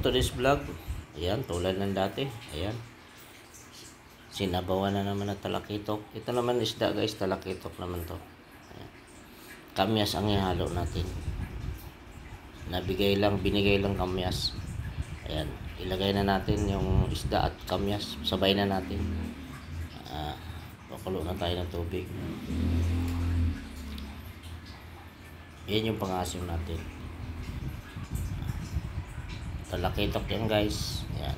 today's vlog. Ayan, tulad ng dati. Ayan. Sinabawan na naman na talakitok. Ito naman isda guys, talakitok naman to. Ayan. Kamyas ang ihalo natin. Binigay lang kamyas. Ayan, ilagay na natin yung isda at kamyas. Sabay na natin. Pakulo na tayo ng tubig. Yan yung pangasim natin. Talakitok yan guys. Yan.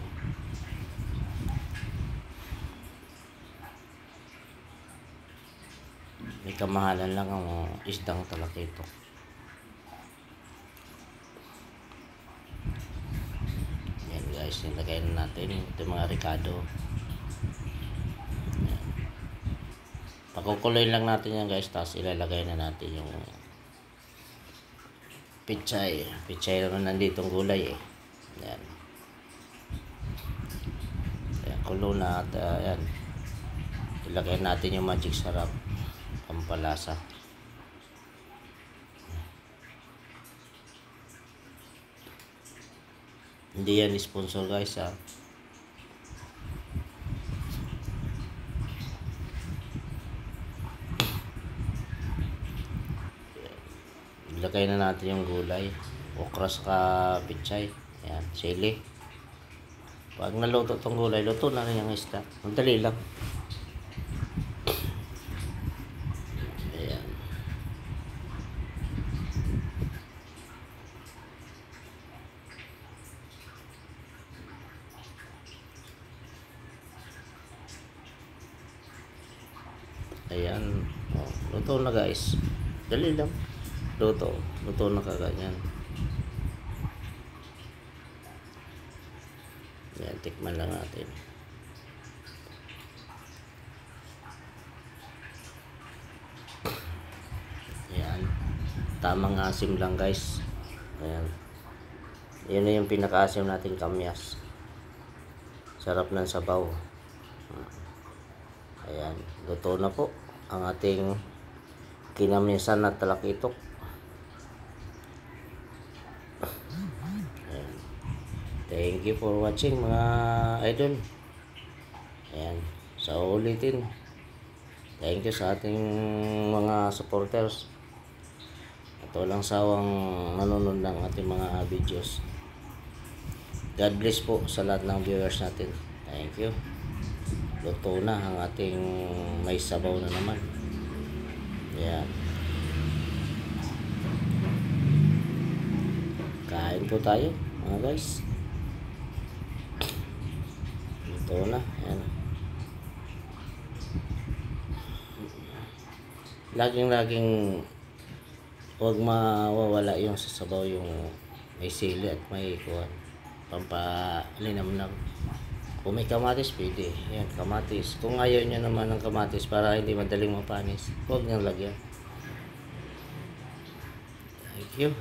May kamahalan lang ang isdang talakitok. Yan guys, nilagay na natin ito mga ricado. Yan. Pakukuloy lang natin yan guys, tapos ilalagay na natin yung pichay. Pichay naman nanditong gulay eh. Yan. Ayan, kulo na at ayan. Ilagay natin yung magic sarap. Pampalasa. Hindi yan sponsor guys ha. Ilagay na natin yung gulay. Okra sa pichay. Ayan, sili. Pag naluto itong gulay, luto na rin yung isda. Madali lang. Ayan. Ayan. Oh, luto na guys. Dali lang. Luto na kaganyan. Yan, tikman lang natin. Yan, tamang asim lang guys. Ayan, yan na yung pinaka-asim natin, kamyas. Sarap ng sabaw. Ayan, luto na po ang ating kinamyasan na talakitok. Thank you for watching mga idol. Ayan, sa ulitin. Thank you sa ating mga supporters. At walang sawang nanonood ng ating mga videos. God bless po sa lahat ng viewers natin. Thank you. Luto na ang ating may sabaw na naman. Ayan. Kain po tayo mga guys. Ito na, ayan. Laging huwag mawawala yung sasabaw, yung may sili at may kuwan, pampalinamnam. Kung may kamatis, pwede. Ayan, kamatis. Kung ayaw nyo naman ng kamatis para hindi madaling mapanis, huwag nyo lagyan. Thank you.